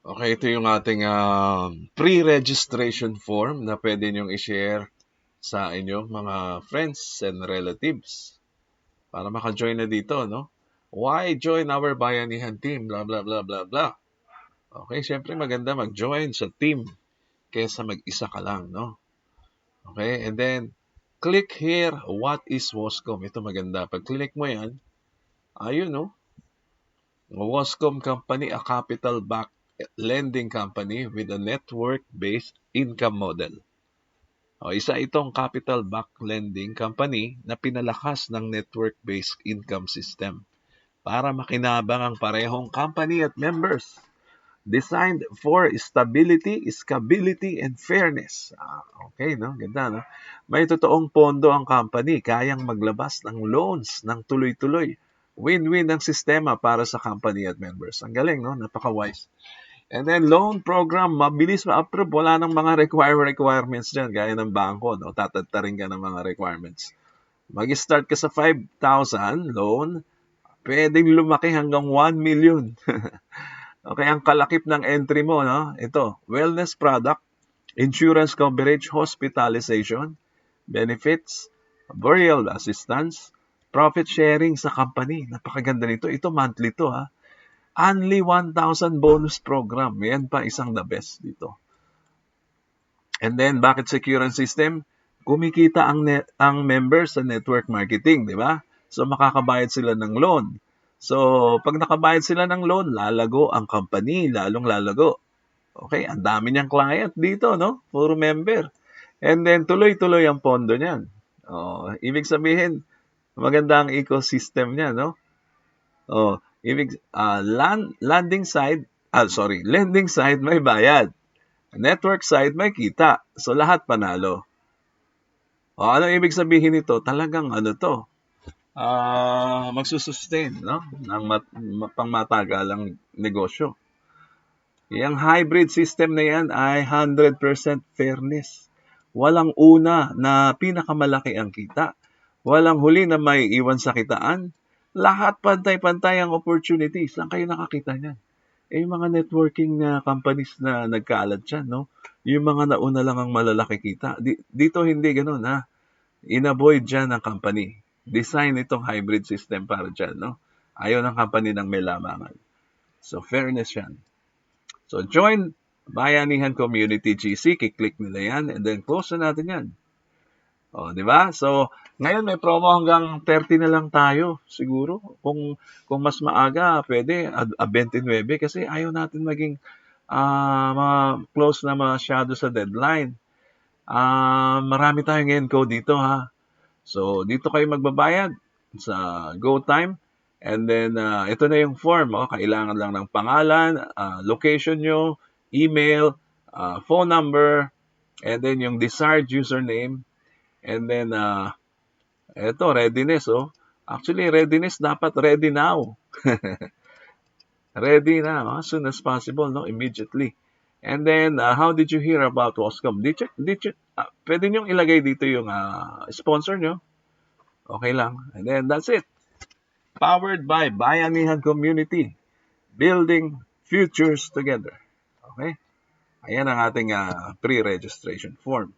Okay, ito yung ating pre-registration form na pwede niyong i-share sa inyong mga friends and relatives para maka-join na dito, no? Why join our Bayanihan team? Blah, blah, blah, blah, blah. Okay, syempre maganda mag-join sa team kaysa mag-isa ka lang, no? Okay, and then click here, what is Wascom? Ito maganda. Pag click mo yan, ayun, no? Wascom Company, a capital-backed lending company with a network-based income model. Isa itong capital-backed lending company na pinalakas ng network-based income system para makinabang ang parehong company at members. Designed for stability, scalability, and fairness. Okay, no? Ganda, no? May totoong pondo ang company, kayang maglabas ng loans ng tuloy-tuloy. Win-win ang sistema para sa company at members. Ang galing, no? Napaka-wise. And then loan program, mabilis ma-approve. Wala nang mga requirements dyan, gaya ng bangko, no? Tatadtarin ka ng mga requirements. Mag-start ka sa 5,000 loan, pwedeng lumaki hanggang 1 million. Okay, ang kalakip ng entry mo, no? Ito, wellness product, insurance coverage, hospitalization, benefits, burial assistance, profit sharing sa company. Napakaganda nito. Ito monthly to, ha? Only 1,000 bonus program. Yan pa isang the best dito. And then, bakit secure ang system? Kumikita ang members sa network marketing, di ba? So, makakabayad sila ng loan. So, pag nakabayad sila ng loan, lalago ang company, lalong lalago. Okay, ang dami niyang client dito, no? Puro member. And then, tuloy-tuloy ang pondo niyan. Ibig sabihin, maganda ang ecosystem niya, no? Lending side may bayad. Network side may kita. So, lahat panalo. Ano ibig sabihin nito? Talagang magsusustain, no? Ng pangmatagalang negosyo. Yung hybrid system na yan ay 100% fairness. Walang una na pinakamalaki ang kita. Walang huli na may iwan sa kitaan. Lahat pantay-pantay ang opportunities. Saan kayo nakakita niyan? Yung mga networking companies na nagkaalat dyan, no? Yung mga nauna lang ang malalaki kita. Dito hindi ganun, ha? In-avoid dyan ng company. Design itong hybrid system para dyan, no? Ayaw ng company ng may lamangan. So, fairness yan. So, join Bayanihan Community GC. Kiklik nila yan and then close na natin yan. Di ba? So, ngayon may promo hanggang 30 na lang tayo siguro. Kung mas maaga, pwede 29 kasi ayaw natin maging close na masyado sa deadline. Marami tayong encode dito, ha. So, dito kayo magbabayad sa GoTime. And then, ito na yung form. Kailangan lang ng pangalan, location nyo, email, phone number, and then yung desired username. And then, ito, readiness. Actually, readiness dapat ready now. Ready now, as soon as possible, no? Immediately. And then, how did you hear about Wascom? Pwede nyo ilagay dito yung sponsor nyo. Okay lang. And then, that's it. Powered by Bayanihan Community. Building futures together. Okay? Ayan ang ating pre-registration form.